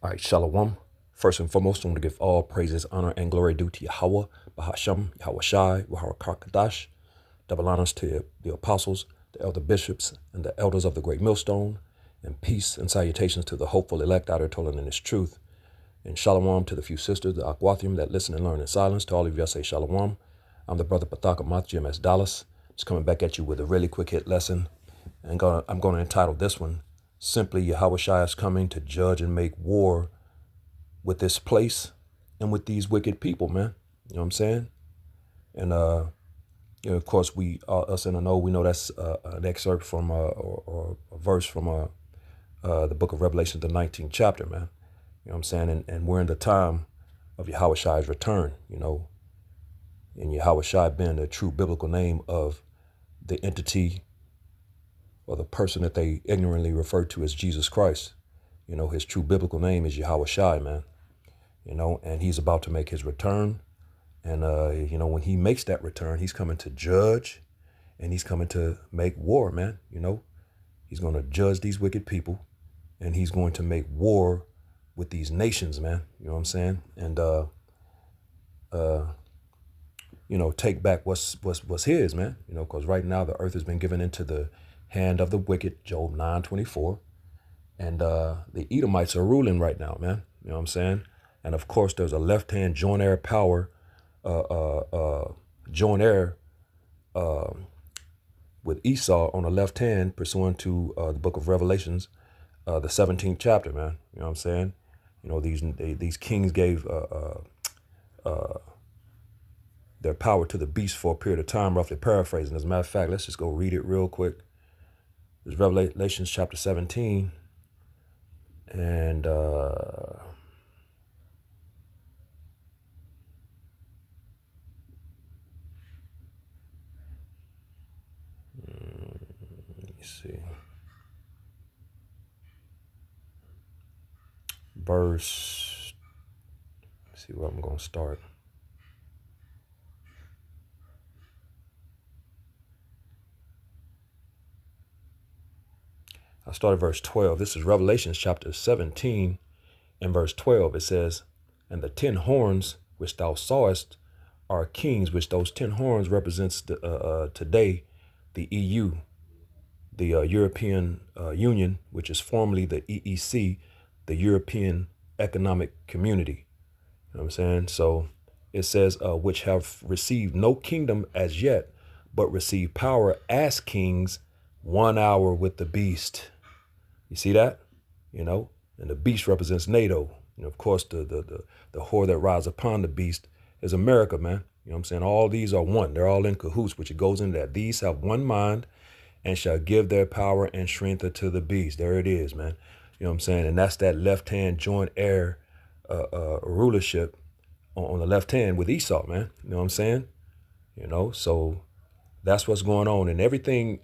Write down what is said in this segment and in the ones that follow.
All right, Shalom. First and foremost, I want to give all praises, honor, and glory due to Yahweh, Bahasham, Yahawashi, Waharakakadash. Double honors to the apostles, the elder bishops, and the elders of the great millstone, and peace and salutations to the hopeful elect out here toiling in this truth. And shalom to the few sisters, the Aquathium, that listen and learn in silence. To all of you, I say shalom. I'm the brother Pathaka Math, GMS Dallas. Just coming back at you with a really quick hit lesson. And I'm going to entitle this one, simply Yahawashi is coming to judge and make war with this place and with these wicked people, man. You know what I'm saying? And, of course, we, us in the know, we know that's an excerpt from, or a verse from the book of Revelation, the 19th chapter, man. You know what I'm saying? And we're in the time of Yahawashi's return, and Yahawashi being the true biblical name of the entity or the person that they ignorantly refer to as Jesus Christ. His true biblical name is Yahawashi, man. And he's about to make his return. And, when he makes that return, he's coming to judge and he's coming to make war, man. He's going to judge these wicked people and he's going to make war with these nations, man. You know what I'm saying? And, take back what's his, man. Because right now the earth has been given into the hand of the wicked, Job 9:24. And the Edomites are ruling right now, man. You know what I'm saying? And of course, there's a left-hand joint heir power, joint heir with Esau on the left hand, pursuant to the book of Revelations, the 17th chapter, man. You know what I'm saying? These kings gave their power to the beast for a period of time, roughly paraphrasing. As a matter of fact, let's just go read it real quick. It's Revelations chapter 17. And let me see. Verse, let's see where I'm going to start. I started verse 12. This is Revelation chapter 17 and verse 12. It says, and the 10 horns which thou sawest are kings, which those 10 horns represents today the EU, the European Union, which is formerly the EEC, the European Economic Community. You know what I'm saying? So it says, which have received no kingdom as yet, but receive power as kings 1 hour with the beast. You see that? And the beast represents NATO. Of course, the whore that rides upon the beast is America, man. You know what I'm saying? All these are one. They're all in cahoots, which it goes into that. These have one mind and shall give their power and strength unto the beast. There it is, man. You know what I'm saying? And that's that left-hand joint heir rulership on the left hand with Esau, man. You know what I'm saying? So that's what's going on. And everything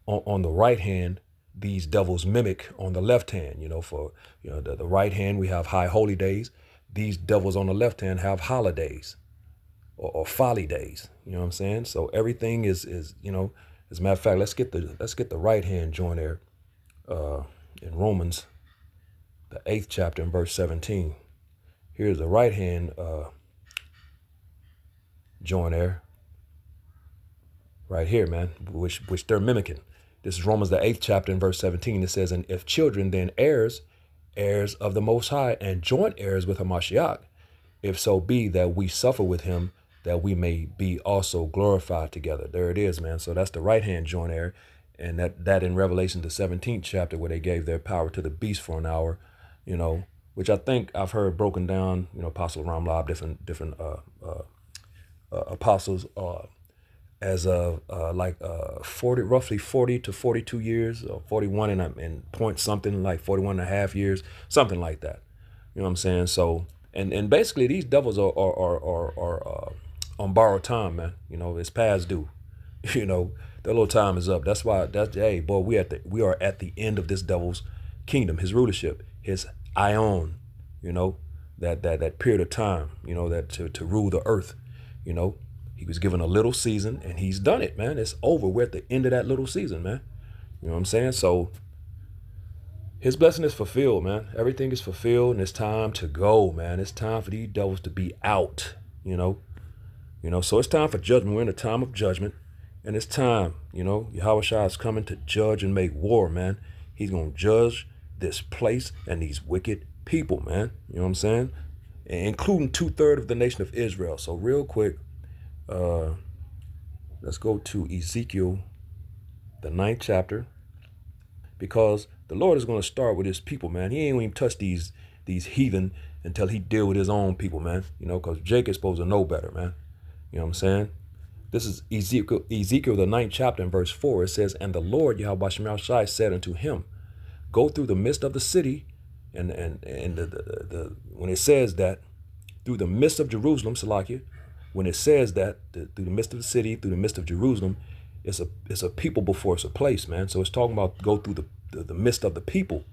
on the right hand, these devils mimic on the left hand. For the right hand, we have high holy days. These devils on the left hand have holidays or folly days. You know what I'm saying? So everything is as a matter of fact, let's get the right hand joint heir in Romans, the 8th chapter and verse 17. Here's the right hand joint heir right here, man, which they're mimicking. This is Romans, the 8th chapter and verse 17. It says, and if children, then heirs of the Most High, and joint heirs with Hamashiach, if so be that we suffer with him, that we may be also glorified together. There it is, man. So that's the right-hand joint heir. And that in Revelation, the 17th chapter, where they gave their power to the beast for an hour, which I think I've heard broken down, Apostle Ramlab, different apostles, as of roughly 40 to 42 years, or 41 and point something, like 41 and a half years, something like that. You know what I'm saying? So, and basically these devils are on borrowed time, man. It's past due. Their little time is up. Hey, boy, we are at the end of this devil's kingdom, his rulership, his ion, that period of time, that to rule the earth, He was given a little season and he's done it, man. It's over. We're at the end of that little season, man. You know what I'm saying? So His blessing is fulfilled, man. Everything is fulfilled, and it's time to go, man. It's time for these devils to be out, you know. So it's time for judgment. We're in a time of judgment, and it's time, Yahawashi is coming to judge and make war, man. He's gonna judge this place and these wicked people, man. You know what I'm saying? Including 2/3 of the nation of Israel. So real quick, let's go to Ezekiel, the 9th chapter, because the Lord is going to start with his people, man. He ain't gonna even touch these heathen until he deal with his own people, man. Because Jacob's supposed to know better, man. You know what I'm saying? This is Ezekiel, the 9th chapter, and verse 4. It says, "And the Lord Yahawashi said unto him, Go through the midst of the city," and the when it says that, through the midst of Jerusalem, Salakia, when it says that through the midst of the city, through the midst of Jerusalem, it's a people before it's a place, man. So it's talking about go through the midst of the people,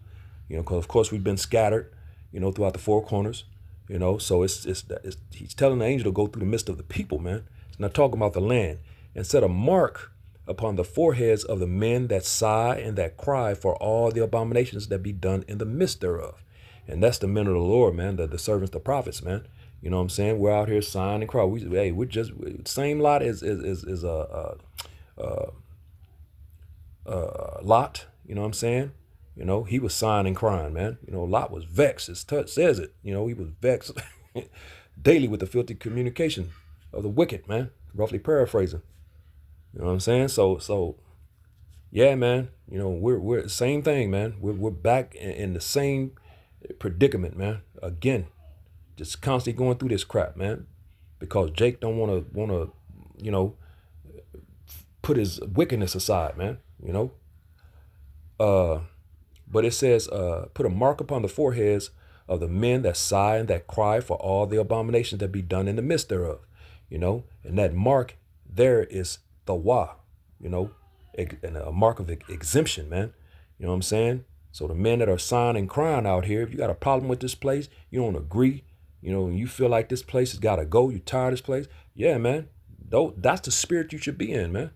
because of course we've been scattered, throughout the four corners, So it's he's telling the angel to go through the midst of the people, man. It's not talking about the land, and set a mark upon the foreheads of the men that sigh and that cry for all the abominations that be done in the midst thereof. And that's the men of the Lord, man, the servants, the prophets, man. You know what I'm saying? We're out here sighing and crying. We're just same lot as Lot. You know what I'm saying? He was sighing and crying, man. Lot was vexed. His touch says it. He was vexed daily with the filthy communication of the wicked, man. Roughly paraphrasing. You know what I'm saying? So yeah, man. We're the same thing, man. We're back in the same predicament, man. Again, just constantly going through this crap, man. Because Jake don't want to, put his wickedness aside, man. But it says, put a mark upon the foreheads of the men that sigh and that cry for all the abominations that be done in the midst thereof. And that mark there is the wa, and a mark of exemption, man. You know what I'm saying? So the men that are sighing and crying out here, if you got a problem with this place, you don't agree, you feel like this place has got to go, you're tired of this place. Yeah, man. That's the spirit you should be in, man.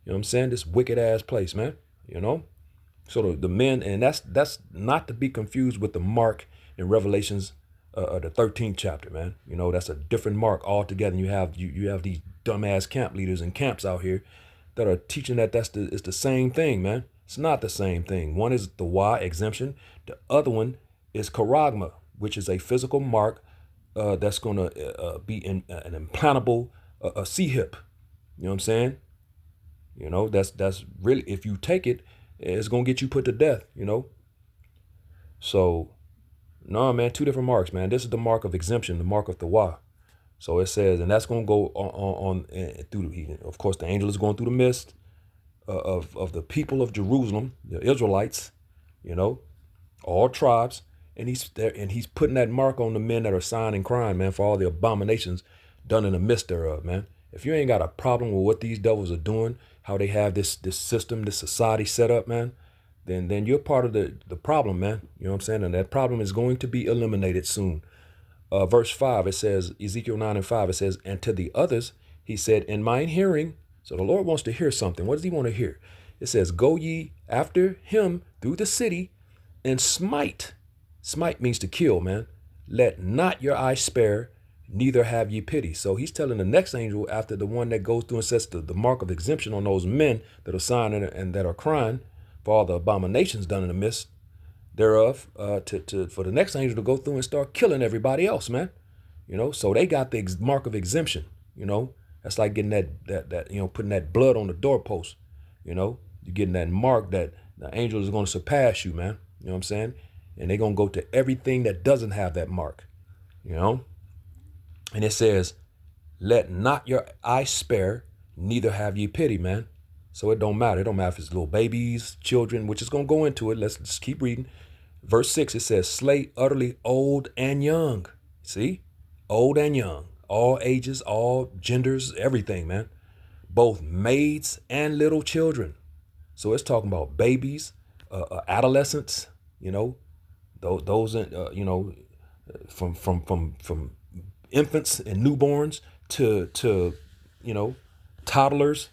You know what I'm saying? This wicked ass place, man. So the men, and that's not to be confused with the mark in Revelations, the 13th chapter, man. That's a different mark altogether. And you have these dumbass camp leaders and camps out here that are teaching that it's the same thing, man. It's not the same thing. One is the Y exemption. The other one is charagma, which is a physical mark that's going to be an implantable C-hip. You know what I'm saying? That's really, if you take it, it's going to get you put to death, So, no, man, two different marks, man. This is the mark of exemption, the mark of the Y. So it says, and that's going to go on through, of course, the angel is going through the midst of the people of Jerusalem, the Israelites, all tribes. And he's there, and he's putting that mark on the men that are sighing and crying, man, for all the abominations done in the midst thereof, man. If you ain't got a problem with what these devils are doing, how they have this system, this society set up, man, then you're part of the problem, man. You know what I'm saying? And that problem is going to be eliminated soon. Verse 5, it says, Ezekiel 9:5, it says, "And to the others, he said, in mine hearing." So the Lord wants to hear something. What does he want to hear? It says, "Go ye after him through the city and smite." Smite means to kill, man. "Let not your eye spare, neither have ye pity." So he's telling the next angel, after the one that goes through and sets the mark of exemption on those men that are sighing and that are crying for all the abominations done in the midst thereof, for the next angel to go through and start killing everybody else, man. So they got the mark of exemption. That's like getting that putting that blood on the doorpost. You're getting that mark that the angel is going to surpass you, man. You know what I'm saying? And they're going to go to everything that doesn't have that mark, And it says, "Let not your eye spare, neither have ye pity," man. So it don't matter. It don't matter if it's little babies, children, which is going to go into it. Let's just keep reading. Verse 6, it says, "Slay utterly old and young." See? Old and young. All ages, all genders, everything, man. Both maids and little children. So it's talking about babies, adolescents, those, from infants and newborns to toddlers,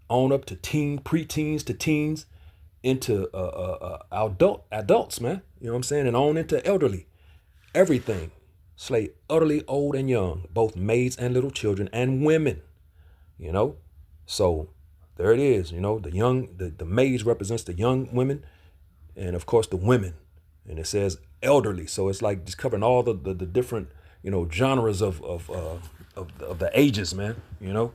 on up to preteens to teens. into adults, man. You know what I'm saying? And on into elderly. Everything. Slay utterly old and young, both maids and little children and women. You know? So there it is. You know, the maids represents the young women, and of course the women. And it says elderly. So it's like just covering all the different, genres of the ages, man. You know,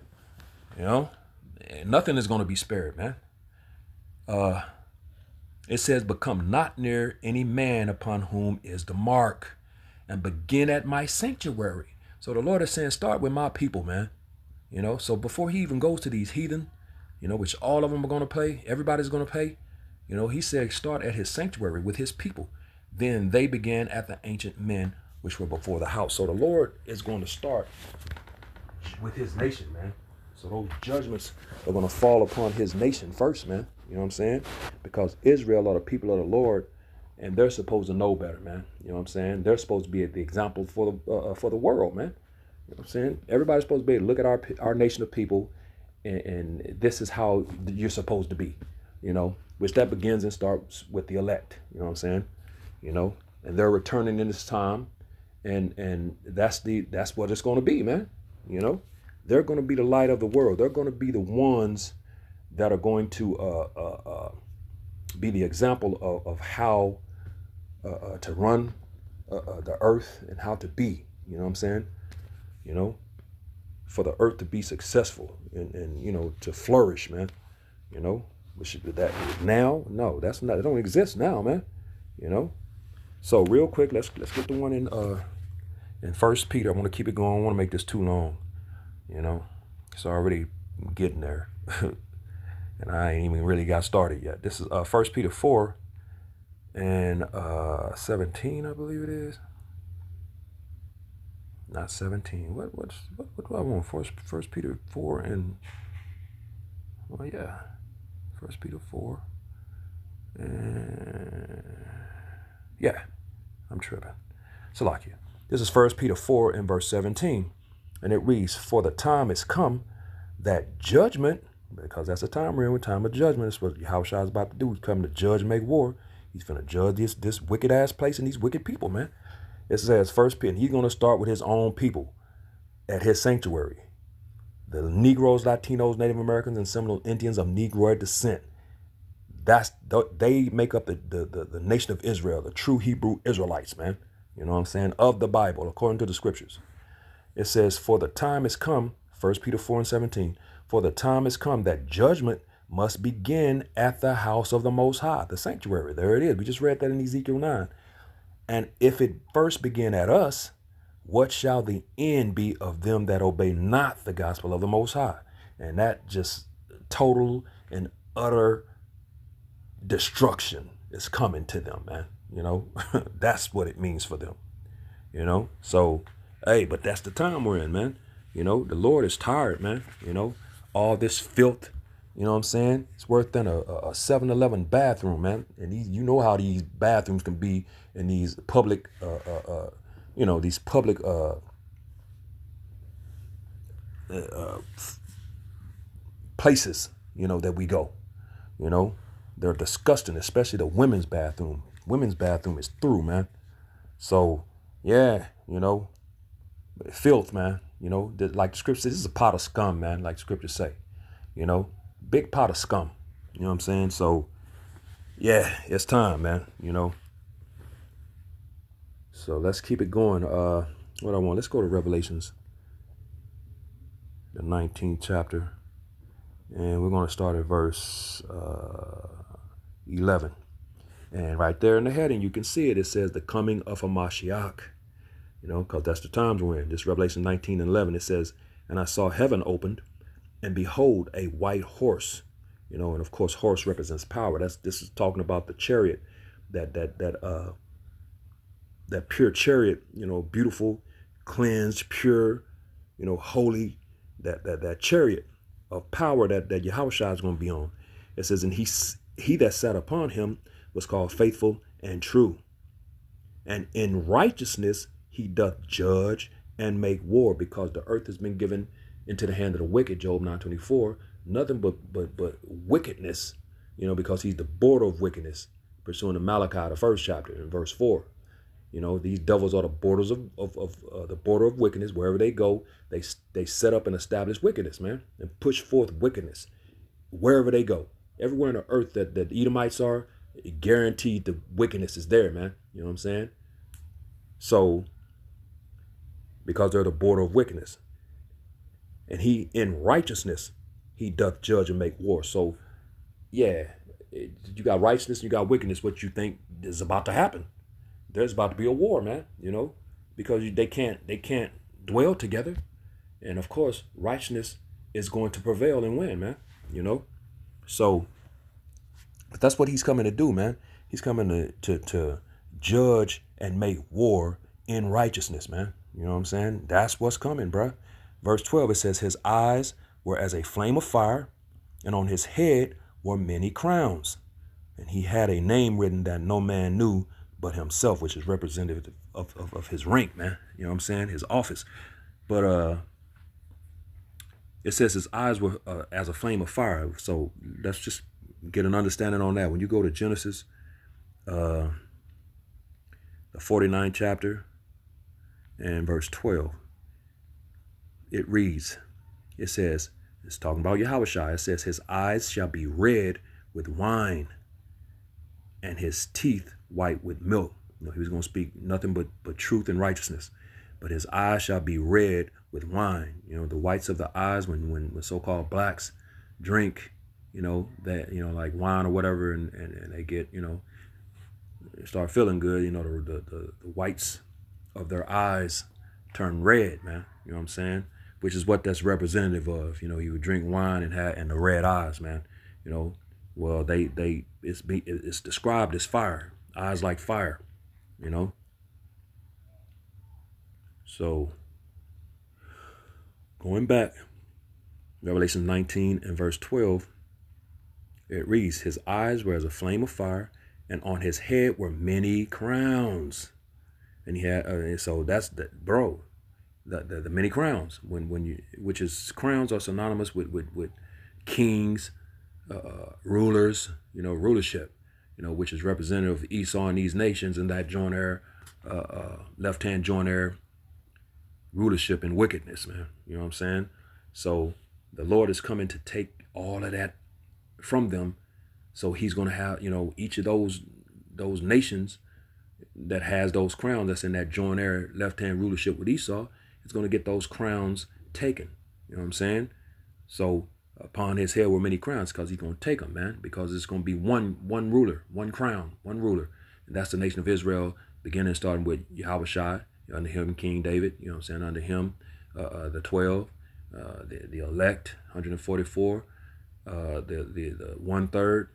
and nothing is going to be spared, man. It says, but come not near any man upon whom is the mark, and begin at my sanctuary. So the Lord is saying, start with my people, man. So before he even goes to these heathen, which all of them are going to pay, everybody's going to pay, he said, start at his sanctuary with his people. Then they began at the ancient men which were before the house. So the Lord is going to start with his nation, man. So those judgments are going to fall upon his nation first, man. You know what I'm saying? Because Israel are the people of the Lord, and they're supposed to know better, man. You know what I'm saying? They're supposed to be the example for the world, man. You know what I'm saying? Everybody's supposed to be able to look at our nation of people, and this is how you're supposed to be, which that begins and starts with the elect. You know what I'm saying? And they're returning in this time, and that's what it's going to be, man. They're going to be the light of the world. They're going to be the ones that are going to be the example of how to run the earth and how to be. You know what I'm saying? For the earth to be successful and to flourish, man. Which that now, no, that's not. It don't exist now, man. So real quick, let's get the one in First Peter. I want to keep it going. I don't want to make this too long. It's already getting there. And I ain't even really got started yet. This is 1 Peter 4 and 17, I believe it is. Not 17. What do I want? First Peter 4 and, well, yeah. 1 Peter 4 and, yeah, I'm tripping. Salakia. This is 1 Peter 4 and verse 17. And it reads, for the time is come that judgment, because that's the time we're in, time of judgment. It's what Yahawashi is about to do. He's coming to judge and make war. He's going to judge this wicked ass place and these wicked people, man. It says First Peter, and he's going to start with his own people at his sanctuary. The Negroes, Latinos, Native Americans, and Seminole Indians of Negroid descent. They make up the nation of Israel, the true Hebrew Israelites, man. You know what I'm saying? Of the Bible, according to the scriptures. It says, for the time is come, 1 Peter 4 and 17, for the time is come that judgment must begin at the house of the Most High, the sanctuary. There it is. We just read that in Ezekiel 9. And if it first begin at us, what shall the end be of them that obey not the gospel of the Most High? And that just total and utter destruction is coming to them, man. That's what it means for them. So, hey, but that's the time we're in, man. The Lord is tired, man. All this filth, you know what I'm saying? It's worse than a 7-Eleven bathroom, man. And you know how these bathrooms can be in these public, these public places, that we go. They're disgusting, especially the women's bathroom. Women's bathroom is through, man. So, yeah, filth, man. Like the scripture says, this is a pot of scum, man, like scriptures say. Big pot of scum. You know what I'm saying? So, yeah, it's time, man, So let's keep it going. Let's go to Revelations, the 19th chapter. And we're going to start at verse 11. And right there in the heading, you can see it. It says the coming of a Mashiach. Because that's the times we're in. This Revelation 19 and 11, it says, and I saw heaven opened, and behold, a white horse. And of course, horse represents power. This is talking about the chariot, that pure chariot, beautiful, cleansed, pure, holy, that chariot of power that Yahawashi is going to be on. It says, and he that sat upon him was called faithful and true. And in righteousness he doth judge and make war, because the earth has been given into the hand of the wicked, Job 9:24. Nothing but wickedness, you know, because he's the border of wickedness, pursuing the Malachi, the first chapter, in verse 4. You know, these devils are the borders of the border of wickedness. Wherever they go, they set up and establish wickedness, man, and push forth wickedness wherever they go. Everywhere on the earth that the Edomites are, guaranteed the wickedness is there, man. You know what I'm saying? So, because they're the border of wickedness. And he, in righteousness, he doth judge and make war. So, yeah, you got righteousness and you got wickedness. What you think is about to happen? There's about to be a war, man, you know, because they can't dwell together. And of course, righteousness is going to prevail and win, man, you know. So, but that's what he's coming to do, man. He's coming to judge and make war in righteousness, man. You know what I'm saying? That's what's coming, bruh. Verse 12, it says, his eyes were as a flame of fire, and on his head were many crowns. And he had a name written that no man knew but himself, which is representative of his rank, man. You know what I'm saying? His office. But it says his eyes were as a flame of fire. So let's just get an understanding on that. When you go to Genesis, the 49th chapter and verse 12, it reads, it says, it's talking about Yahawashi. It says, his eyes shall be red with wine, and his teeth white with milk. You know, he was going to speak nothing but truth and righteousness. But his eyes shall be red with wine. You know, the whites of the eyes when so-called blacks drink, you know, that, you know, like wine or whatever, and they get, you know, they start feeling good, you know, the whites of their eyes turn red, man. You know what I'm saying? Which is what that's representative of. You know, you would drink wine and the red eyes, man. You know, well, it's described as fire, eyes like fire, you know. So, going back, Revelation 19 and verse 12, it reads, his eyes were as a flame of fire, and on his head were many crowns. And he had, so that's the, bro, the many crowns, which is crowns are synonymous with kings, rulers, you know, rulership, you know, which is representative of Esau and these nations and that joint heir, left-hand joint heir rulership and wickedness, man. You know what I'm saying? So the Lord is coming to take all of that from them. So he's going to have, you know, each of those nations that has those crowns that's in that joint heir left-hand rulership with Esau, is going to get those crowns taken. You know what I'm saying? So upon his head were many crowns, because he's going to take them, man, because it's going to be one ruler, one crown, one ruler. And that's the nation of Israel, beginning starting with Yahawashi, under him, King David, you know what I'm saying, under him, the 12, the elect, 144, the 1/3,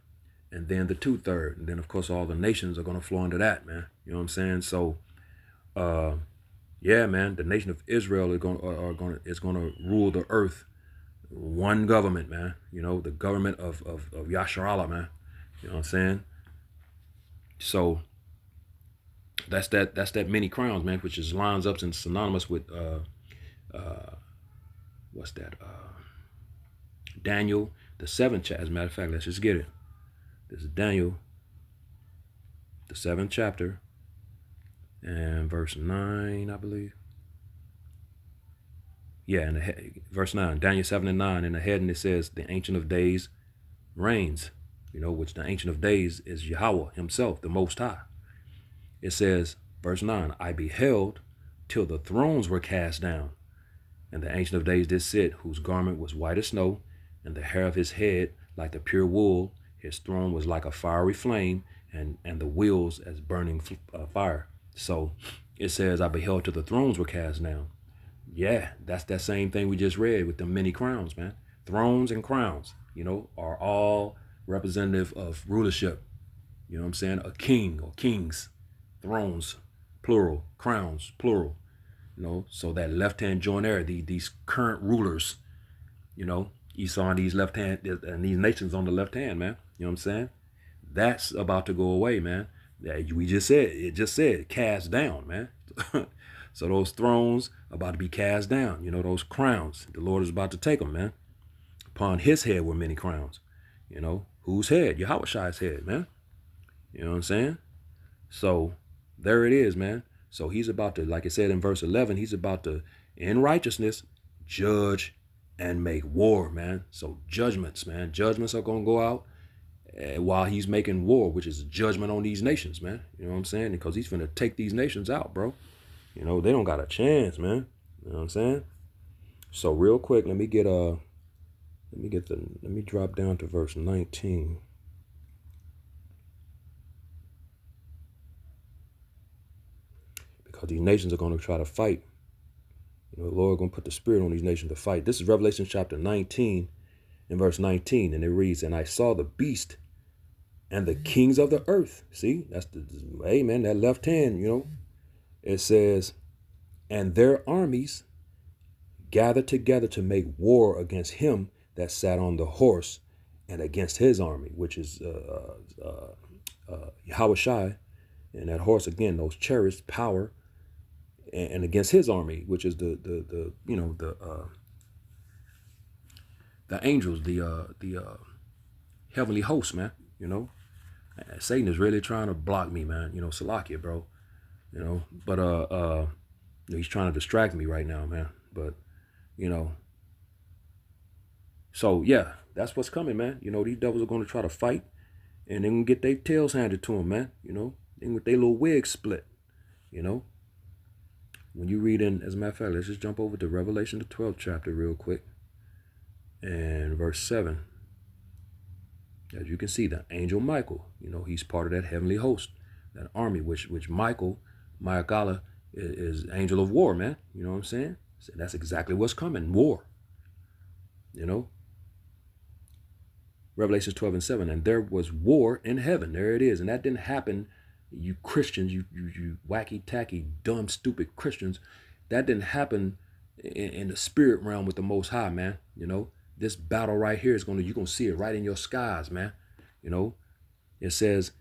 and then the 2/3. And then, of course, all the nations are going to flow into that, man. You know what I'm saying? So, yeah, man, the nation of Israel is going to rule the earth. One government, man. You know, the government of Yasharallah, man. You know what I'm saying? So that's that many crowns, man, which is lines up and synonymous with what's that? Daniel, the 7th chapter. As a matter of fact, let's just get it. This is Daniel, the 7th chapter, and verse 9, I believe. Yeah, and verse 9, Daniel 7 and 9, in the heading it says, the Ancient of Days reigns, you know, which the Ancient of Days is Yahweh himself, the Most High. It says, verse 9, I beheld till the thrones were cast down, and the Ancient of Days did sit, whose garment was white as snow, and the hair of his head like the pure wool. His throne was like a fiery flame, and the wheels as burning fire. So it says, I beheld till the thrones were cast down. Yeah, that's that same thing we just read with the many crowns, man. Thrones and crowns, you know, are all representative of rulership. You know what I'm saying? A king or kings, thrones, plural, crowns, plural. You know, so that left-hand joint heir, these current rulers, you know, Esau and these left-hand, and these nations on the left hand, man. You know what I'm saying? That's about to go away, man. We just said, it just said, cast down, man. So those thrones are about to be cast down. You know, those crowns, the Lord is about to take them, man. Upon his head were many crowns, you know. Whose head? Yahawashi's head, man. You know what I'm saying? So there it is, man. So he's about to, like it said in verse 11, he's about to, in righteousness, judge and make war, man. So judgments, man. Judgments are going to go out while he's making war, which is a judgment on these nations, man. You know what I'm saying? Because he's going to take these nations out, bro. You know, they don't got a chance, man. You know what I'm saying? So real quick, let me drop down to verse 19. Because these nations are going to try to fight. You know, the Lord going to put the spirit on these nations to fight. This is Revelation chapter 19 and verse 19. And it reads, and I saw the beast and the kings of the earth. See, that's the, hey man, that left hand, you know, it says, and their armies gathered together to make war against him that sat on the horse and against his army, which is Yahawashi, and that horse again, those chariots, power, and against his army, which is the angels, the heavenly host, man. You know, Satan is really trying to block me, man. You know, Salakia, bro. You know, but he's trying to distract me right now, man. But you know, so yeah, that's what's coming, man. You know, these devils are going to try to fight, and they're going to get their tails handed to them, man. You know, and with their little wig split. You know, when you read in, as a matter of fact, let's just jump over to Revelation, the 12th chapter real quick, and verse 7. As you can see, the angel Michael, you know, he's part of that heavenly host, that army, which Michael, is angel of war, man. You know what I'm saying? So that's exactly what's coming, war. You know? Revelation 12 and 7, and there was war in heaven. There it is. And that didn't happen, you Christians, you wacky, tacky, dumb, stupid Christians. That didn't happen in the spirit realm with the Most High, man. You know? This battle right here is you're going to see it right in your skies, man. You know, it says,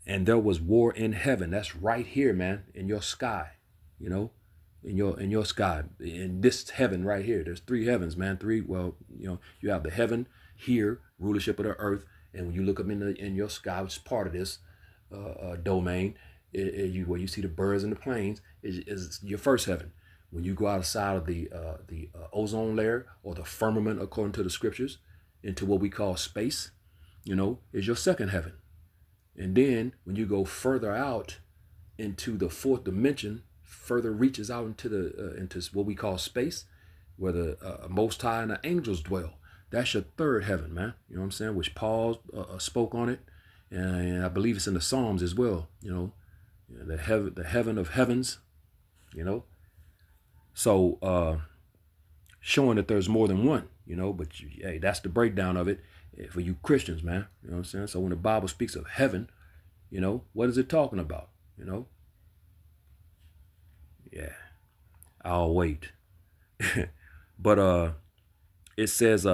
and there was war in heaven. That's right here, man, in your sky, you know, in your sky, in this heaven right here. There's three heavens, man. Well, you know, you have the heaven here, rulership of the earth. And when you look up in your sky, which is part of this domain, where you see the birds and the planes, is your first heaven. When you go outside of the ozone layer or the firmament, according to the scriptures, into what we call space, you know, is your second heaven. And then when you go further out into the fourth dimension, further reaches out into what we call space, where the Most High and the angels dwell. That's your third heaven, man. You know what I'm saying? Which Paul spoke on it, and I believe it's in the Psalms as well. You know, the heaven of heavens. You know. So showing that there's more than one, you know, but hey, that's the breakdown of it for you Christians, man. You know what I'm saying? So when the Bible speaks of heaven, you know, what is it talking about? You know? Yeah, I'll wait. But it says,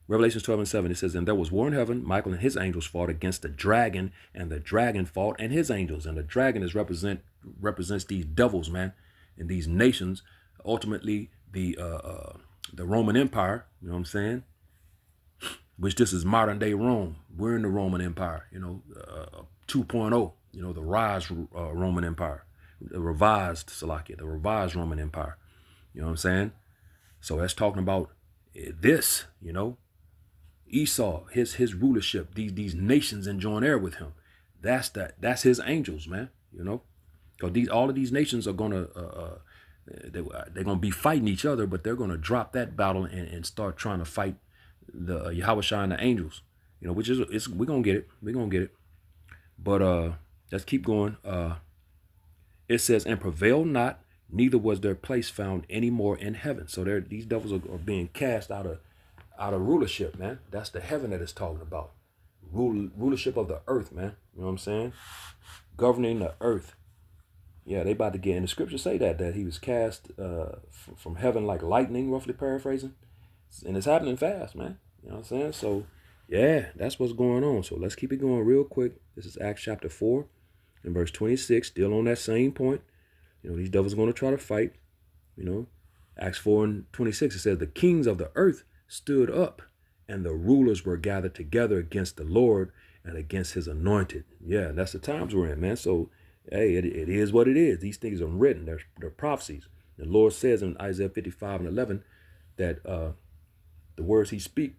Revelation 12 and 7, it says, and there was war in heaven. Michael and his angels fought against the dragon, and the dragon fought and his angels. And the dragon represents these devils, man. In these nations, ultimately the Roman Empire, you know what I'm saying? Which this is modern day Rome. We're in the Roman Empire, you know, 2.0, you know, the rise Roman Empire, the revised Salakia, the revised Roman Empire, you know what I'm saying? So that's talking about this, you know, Esau, his rulership, these nations enjoying air with him. That's his angels, man, you know. Because all of these nations are gonna they're gonna be fighting each other, but they're gonna drop that battle and start trying to fight the Yahawashi and the angels. You know, which is we're gonna get it. But let's keep going. It says, and prevail not, neither was their place found any more in heaven. So these devils are being cast out of rulership, man. That's the heaven that it's talking about. Rulership of the earth, man. You know what I'm saying? Governing the earth. Yeah, they about to get in the scriptures say that he was cast from heaven like lightning, roughly paraphrasing. And it's happening fast, man. You know what I'm saying? So, yeah, that's what's going on. So let's keep it going real quick. This is Acts chapter 4 and verse 26, still on that same point. You know, these devils are going to try to fight. You know, Acts 4 and 26, it says, the kings of the earth stood up and the rulers were gathered together against the Lord and against his anointed. Yeah, that's the times we're in, man. So, hey, it is what it is. These things are written. They're prophecies. The Lord says in Isaiah 55:11 that the words he speak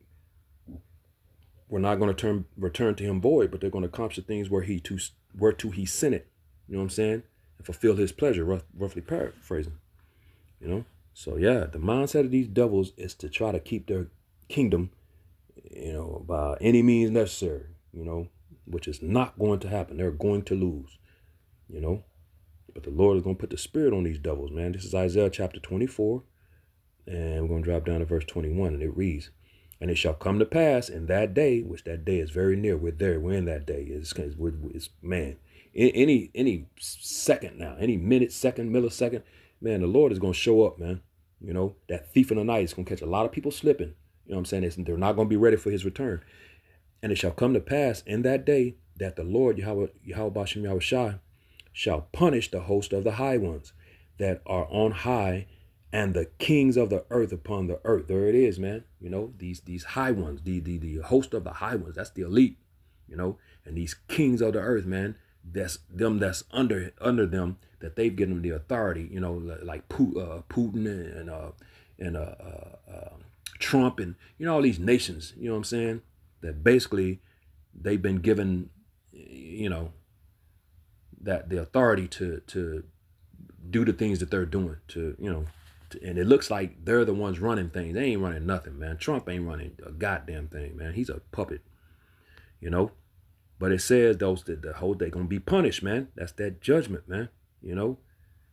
were not going to return to him void, but they're going to accomplish the things whereto he sent it. You know what I'm saying? And fulfill his pleasure, roughly paraphrasing. You know? So, yeah, the mindset of these devils is to try to keep their kingdom, by any means necessary, which is not going to happen. They're going to lose, But the Lord is going to put the spirit on these devils, man. This is Isaiah chapter 24, and we're going to drop down to verse 21, and it reads, "And it shall come to pass in that day," which that day is very near. We're there. We're in that day. It's man, any second now, any minute, second, millisecond, man, the Lord is going to show up, man. That thief in the night is going to catch a lot of people slipping. You know what I'm saying? They're not going to be ready for his return. "And it shall come to pass in that day that the Lord, Yahawashi, shall punish the host of the high ones that are on high, and the kings of the earth upon the earth." There it is, man. These high ones, the host of the high ones, that's the elite, and these kings of the earth, man, that's them that's under them, that they've given them the authority, like Putin and Trump and, all these nations, you know what I'm saying, that basically they've been given, that the authority to do the things that they're doing, and it looks like they're the ones running things. They ain't running nothing, man. Trump ain't running a goddamn thing, man. He's a puppet, But it says those that the whole they gonna be punished, man. That's that judgment, man.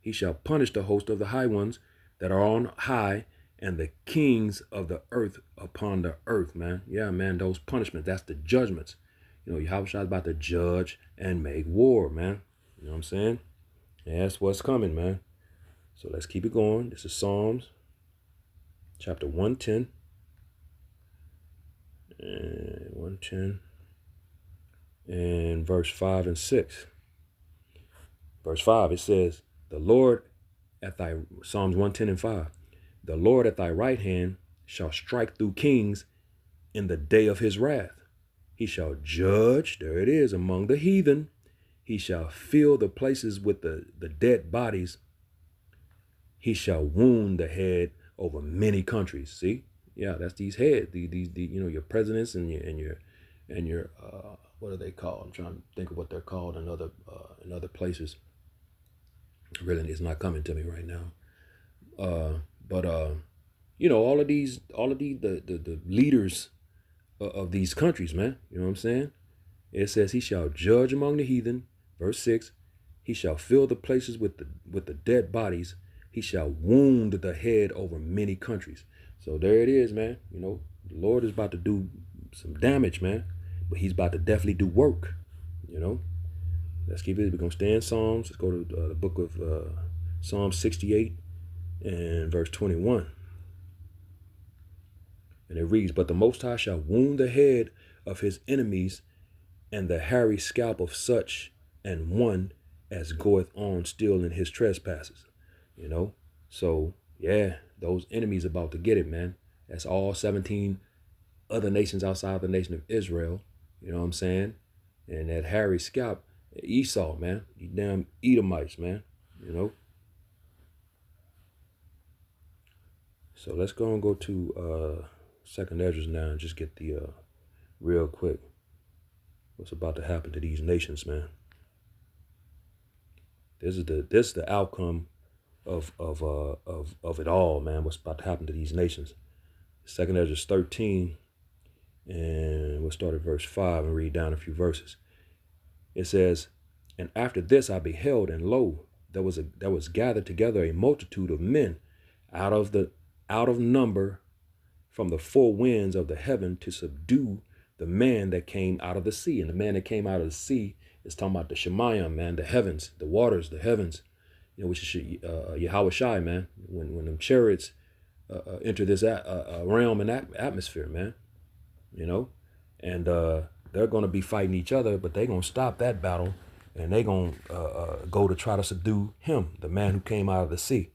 He shall punish the host of the high ones that are on high, and the kings of the earth upon the earth, man. Yeah, man, those punishments, that's the judgments. Yahawashi is about to judge and make war, man. You know what I'm saying? And that's what's coming, man. So let's keep it going. This is Psalms chapter 110. And 110. And verse 5 and 6. Verse 5, it says, "The Lord at thy," Psalms 110 and 5, "the Lord at thy right hand shall strike through kings in the day of his wrath. He shall judge," there it is, "among the heathen. He shall fill the places with the dead bodies. He shall wound the head over many countries." See? Yeah, that's these heads, these your presidents and your what are they called? I'm trying to think of what they're called in other places. Really, it's not coming to me right now. But all of the leaders of these countries, man. You know what I'm saying? It says he shall judge among the heathen. Verse 6, he shall fill the places with the dead bodies. He shall wound the head over many countries. So there it is, man. The Lord is about to do some damage, man. But he's about to definitely do work, Let's keep it. We're going to stay in Psalms. Let's go to the book of Psalm 68 and verse 21. And it reads, "But the Most High shall wound the head of his enemies, and the hairy scalp of such an one as goeth on still in his trespasses." So, yeah, those enemies about to get it, man. That's all 17 other nations outside the nation of Israel. You know what I'm saying? And that hairy scalp, Esau, man. You damn Edomites, man. So let's go to Second Ezra now and just get the real quick what's about to happen to these nations, man. This is the outcome of it all, man. What's about to happen to these nations? Second Ezra 13, and we'll start at verse 5 and read down a few verses. It says, "And after this I beheld, and lo, there was gathered together a multitude of men out of number from the four winds of the heaven to subdue the man that came out of the sea." And the man that came out of the sea is talking about the Shemayim, man, the heavens, the waters, the heavens, which is Yahawashi, man. When them chariots enter this realm and atmosphere, man, and they're going to be fighting each other, but they're going to stop that battle, and they're going to go to try to subdue him, the man who came out of the sea.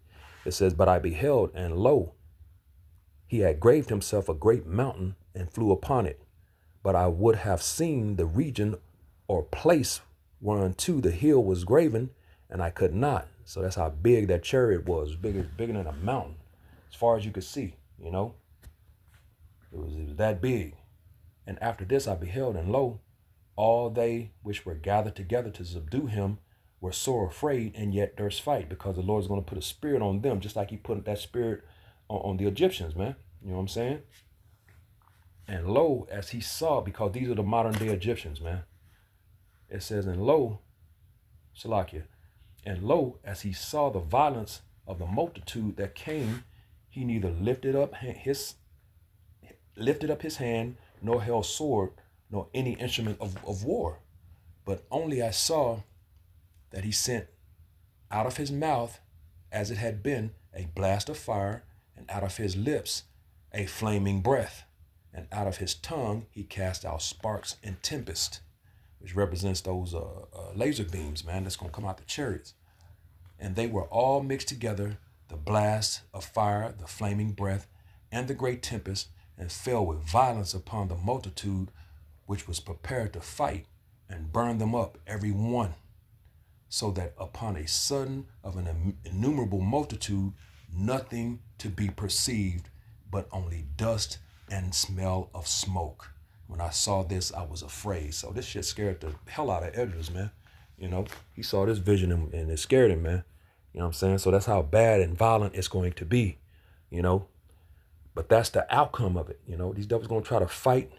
It says, "But I beheld, and lo, he had graved himself a great mountain and flew upon it. But I would have seen the region or place whereunto the hill was graven, and I could not. So that's how big that chariot was, bigger than a mountain, as far as you could see, you know. It was that big. And after this I beheld, and lo, all they which were gathered together to subdue him were sore afraid, and yet durst fight, because the Lord is going to put a spirit on them, just like he put that spirit on the Egyptians, man. You know what I'm saying? And lo, as he saw, because these are the modern day Egyptians, man. It says, and lo, Salakia, and lo, as he saw the violence of the multitude that came, he neither lifted up his hand, nor held sword, nor any instrument of war. But only I saw that he sent out of his mouth, as it had been, a blast of fire, and out of his lips a flaming breath, and out of his tongue he cast out sparks and tempest, which represents those laser beams, man, that's going to come out the chariots. And they were all mixed together, the blast of fire, the flaming breath, and the great tempest, and fell with violence upon the multitude which was prepared to fight, and burned them up every one, so that upon a sudden of an innumerable multitude, nothing to be perceived, but only dust and smell of smoke. When I saw this, I was afraid. So this shit scared the hell out of Edwards, man. You know, he saw this vision and it scared him, man. You know what I'm saying? So that's how bad and violent it's going to be, you know. But that's the outcome of it, you know. These devils going to try to fight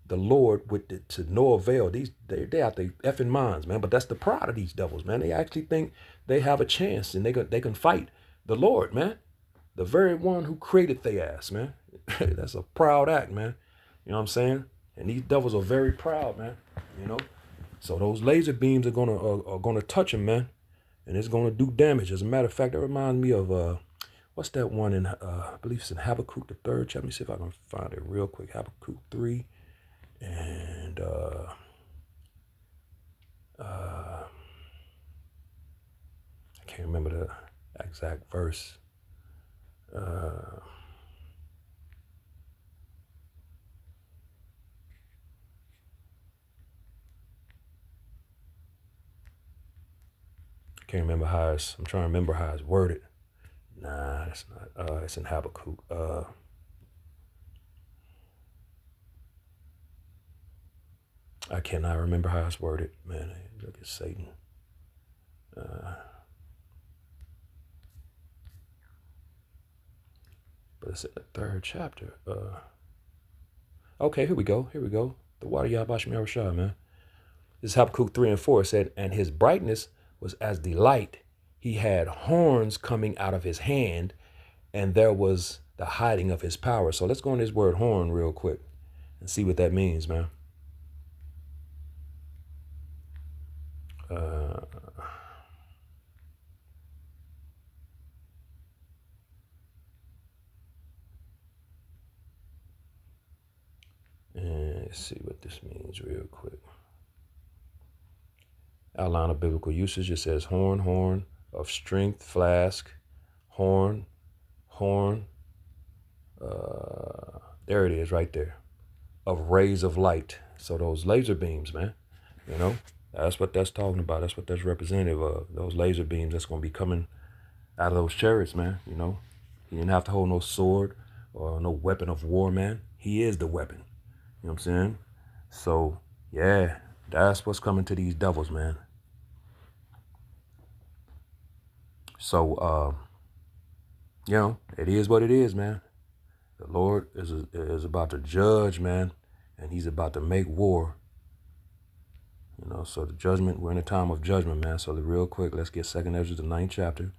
the Lord with it to no avail. They out their effing minds, man. But that's the pride of these devils, man. They actually think they have a chance and they can fight the Lord, man. The very one who created their ass, man. That's a proud act, man. You know what I'm saying? And these devils are very proud, man. You know. So those laser beams are gonna touch him, man, and it's gonna do damage. As a matter of fact, that reminds me of what's that one in I believe it's in Habakkuk the 3rd chapter. Let me see if I can find it real quick. Habakkuk 3. And I can't remember the exact verse. I can't remember how it's. I'm trying to remember how it's worded. Nah, that's not. It's in Habakkuk. I cannot remember how it's worded. Man, look at Satan. But it's in the 3rd chapter. Okay, here we go. The water Yahawashi, man. This is Habakkuk 3 and 4. It said, and his brightness was as the light. He had horns coming out of his hand, and there was the hiding of his power. So let's go on this word horn real quick and see what that means, man. And let's see what this means real quick. Outline of biblical usage. It says horn of strength, flask, horn. There it is right there. Of rays of light. So those laser beams, man, you know, that's what that's talking about. That's what that's representative of. Those laser beams that's going to be coming out of those chariots, man. You know, he didn't have to hold no sword or no weapon of war, man. He is the weapon. You know what I'm saying? So, yeah, that's what's coming to these devils, man. So, you know, it is what it is, man. The Lord is about to judge, man, and he's about to make war. You know, so the judgment, we're in a time of judgment, man. So real quick, let's get 2nd Ezra, the 9th chapter.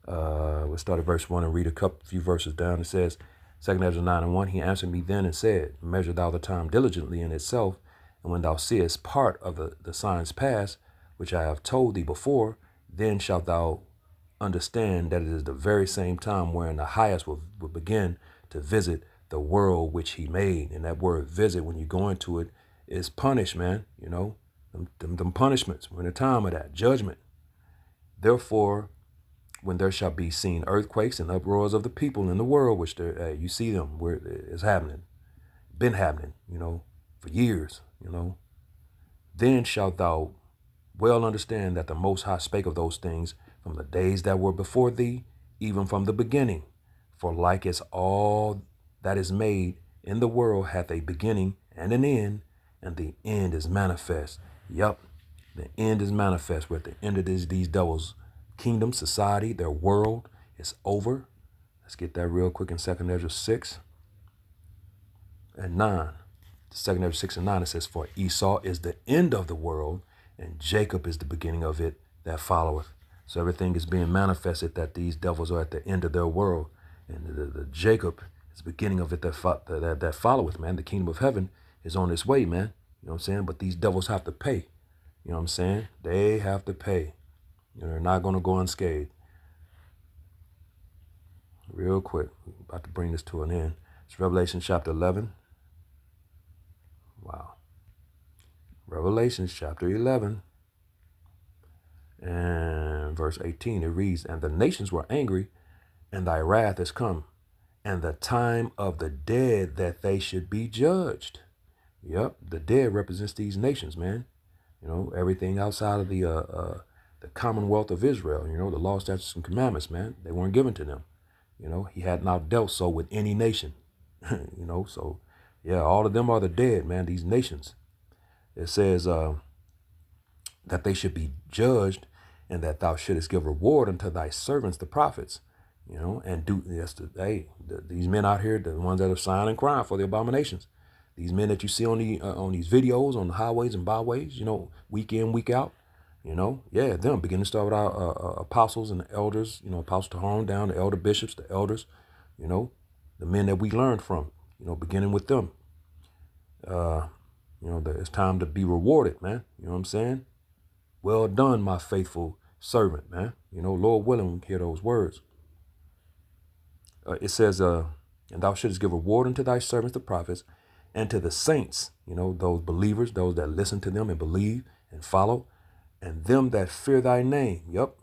We'll start at verse 1 and read a few verses down. It says, 2nd Ezra 9 and 1, he answered me then and said, measure thou the time diligently in itself, and when thou seest part of the signs pass, which I have told thee before, then shalt thou understand that it is the very same time wherein the highest will begin to visit the world which he made. And that word visit, when you go into it, is punish, man. You know, them punishments. We're in a time of that judgment. Therefore, when there shall be seen earthquakes and uproars of the people in the world, which you see them where it's happening, Been happening, for years, Then shalt thou well understand that the Most High spake of those things from the days that were before thee, even from the beginning. For like as all that is made in the world hath a beginning and an end, and the end is manifest. Yup, the end is manifest. We're at the end of these devils' kingdom, society, their world is over. Let's get that real quick in 2nd Ezra 6 and 9. 2nd Ezra 6 and 9, it says, For Esau is the end of the world, and Jacob is the beginning of it that followeth. So everything is being manifested that these devils are at the end of their world. And the Jacob is the beginning of it that followeth, man. The kingdom of heaven is on its way, man. You know what I'm saying? But these devils have to pay. You know what I'm saying? They have to pay. They're not going to go unscathed. Real quick, about to bring this to an end. It's Revelation chapter 11. Wow. Revelation chapter 11 and verse 18, it reads, And the nations were angry, and thy wrath is come, and the time of the dead that they should be judged. Yep, the dead represents these nations, man. Everything outside of the Commonwealth of Israel, the law, statutes, and commandments, man. They weren't given to them. He had not dealt so with any nation. So yeah, all of them are the dead, man, these nations. It says that they should be judged, and that thou shouldest give reward unto thy servants, the prophets, and do yes. These men out here, the ones that are sighing and crying for the abominations, these men that you see on these videos on the highways and byways, week in, week out, them begin to start with our apostles and the elders, Apostle Tahon down, the elder bishops, the elders, the men that we learned from, beginning with them. It's time to be rewarded, man. You know what I'm saying? Well done, my faithful servant, man. Lord willing, we hear those words. It says, and thou shouldest give reward unto thy servants, the prophets, and to the saints, those believers, those that listen to them and believe and follow, and them that fear thy name. Yep.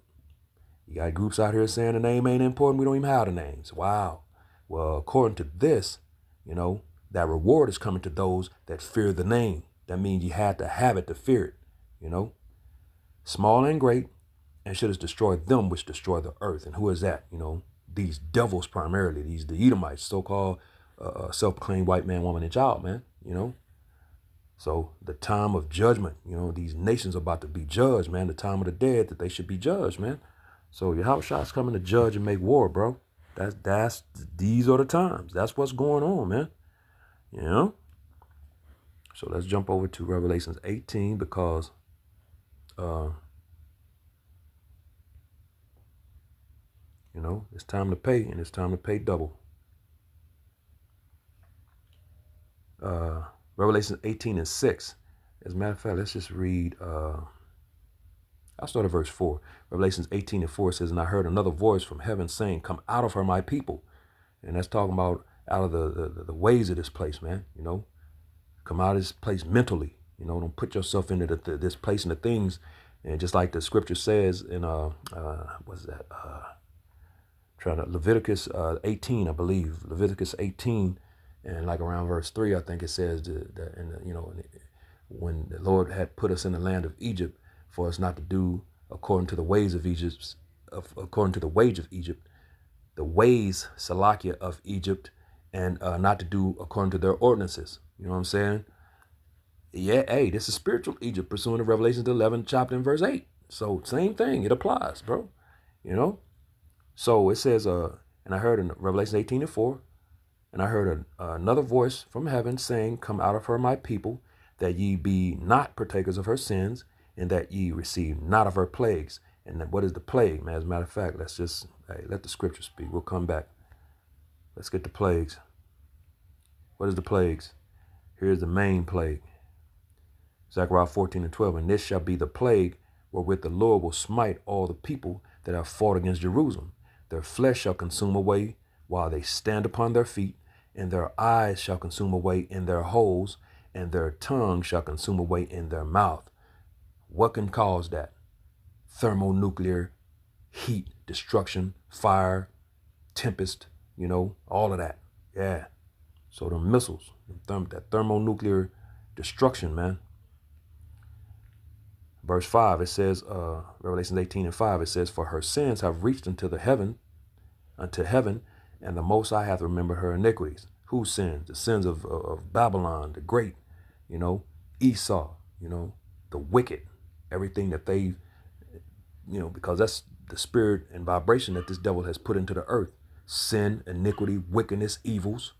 You got groups out here saying the name ain't important. We don't even have the names. Wow. Well, according to this, that reward is coming to those that fear the name. That means you had to have it to fear it, Small and great, and shouldest destroy them which destroy the earth. And who is that? These devils primarily, the Edomites, so-called self-proclaimed white man, woman, and child, man, So the time of judgment, these nations are about to be judged, man. The time of the dead that they should be judged, man. So Yahawashi is coming to judge and make war, bro. These are the times. That's what's going on, man. So let's jump over to Revelations 18 because it's time to pay, and it's time to pay double. Revelation 18 and 6. As a matter of fact, let's just read. I'll start at verse 4. Revelations 18 and 4 says, And I heard another voice from heaven saying, Come out of her, my people. And that's talking about out of the ways of this place, man. Come out of this place mentally. Don't put yourself into this place and the things. And just like the scripture says in what's that? Leviticus 18, I believe. Leviticus 18, and like around verse 3, I think it says that when the Lord had put us in the land of Egypt, for us not to do according to the ways of Egypt, according to the wage of Egypt, the ways, Salakia, of Egypt, and not to do according to their ordinances. You know what I'm saying? Yeah, hey, this is spiritual Egypt, pursuant to Revelation 11, chapter and verse 8. So same thing, it applies, bro. So it says, and I heard in Revelation 18 and 4, and I heard another voice from heaven saying, Come out of her, my people, that ye be not partakers of her sins, and that ye receive not of her plagues. And what is the plague, man? As a matter of fact, let's just let the scripture speak. We'll come back. Let's get the plagues. What is the plagues? Here's the main plague. Zechariah 14 and 12. And this shall be the plague wherewith the Lord will smite all the people that have fought against Jerusalem. Their flesh shall consume away while they stand upon their feet, and their eyes shall consume away in their holes, and their tongue shall consume away in their mouth. What can cause that? Thermonuclear heat, destruction, fire, tempest, all of that. Yeah. So the missiles, that thermonuclear destruction, man. Verse 5, it says, Revelation 18:5, it says, for her sins have reached unto heaven, and the Most High hath remembered her iniquities. Whose sins? The sins of Babylon, the great, Esau, the wicked, everything that they, because that's the spirit and vibration that this devil has put into the earth. Sin, iniquity, wickedness, evils.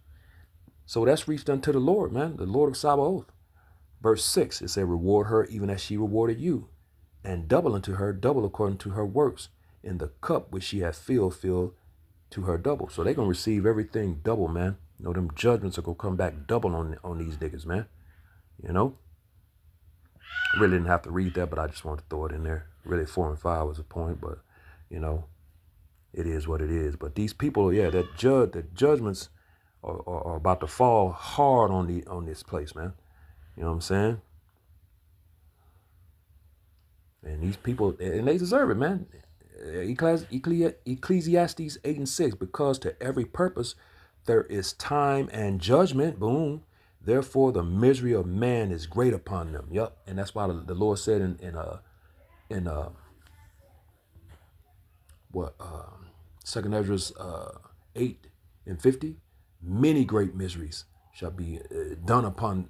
So that's reached unto the Lord, man, the Lord of Sabaoth. Verse 6, it said, reward her even as she rewarded you, and double unto her, double according to her works. In the cup which she hath filled, fill to her double. So they're going to receive everything double, man. Them judgments are going to come back double on these niggas, man. I really didn't have to read that, but I just wanted to throw it in there. Really, 4 and 5 was a point, but, it is what it is. But these people, the judgments are about to fall hard on this place, man. You know what I'm saying? And these people, and they deserve it, man. Ecclesiastes 8 and 6, because to every purpose there is time and judgment. Boom. Therefore the misery of man is great upon them. Yep. And that's why the Lord said in 2nd Ezra 8 and 50, many great miseries shall be done upon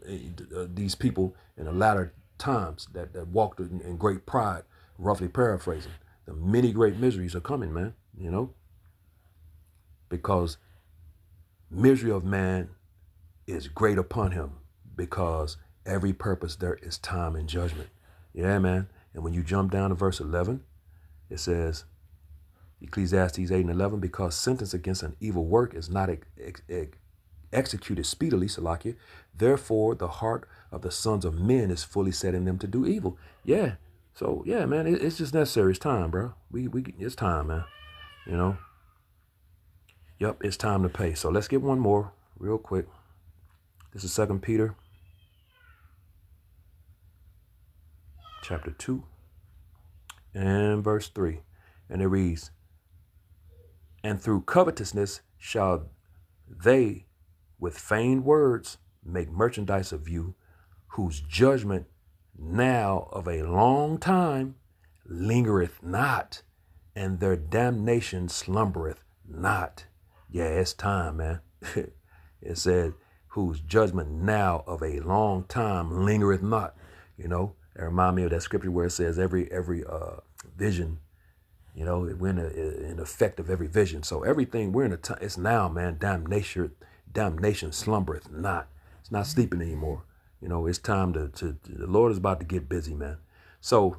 these people in the latter times that walked in great pride, roughly paraphrasing. The many great miseries are coming, man, because misery of man is great upon him, because every purpose there is time and judgment. Yeah, man. And when you jump down to verse 11, it says, Ecclesiastes 8 and 11, because sentence against an evil work is not executed speedily, Salakia. Therefore, the heart of the sons of men is fully set in them to do evil. Yeah. So, yeah, man, it's just necessary. It's time, bro. It's time, man. Yep, it's time to pay. So let's get one more real quick. This is 2 Peter chapter 2 and verse 3. And it reads, and through covetousness shall they with feigned words make merchandise of you, whose judgment now of a long time lingereth not, and their damnation slumbereth not. Yeah, it's time, man. It said, whose judgment now of a long time lingereth not. It remind me of that scripture where it says every vision, we're in the effect of every vision. So everything we're in a time, it's now, man. Damnation slumbereth not. It's not sleeping anymore. It's time to the Lord is about to get busy, man. So,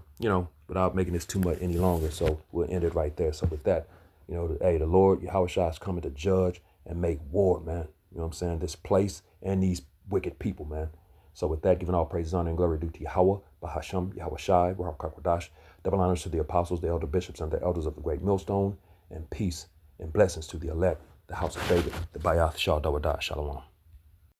without making this too much any longer, so we'll end it right there. So with that, the Lord, Yahawashi, is coming to judge and make war, man. You know what I'm saying? This place and these wicked people, man. So with that, giving all praise, honor, and glory due to Yahweh, Bahasham, Yahawashi, Waharakakadash, double honors to the apostles, the elder bishops, and the elders of the great millstone, and peace and blessings to the elect, the house of David, the Bayath Shah Dawada, Shalom.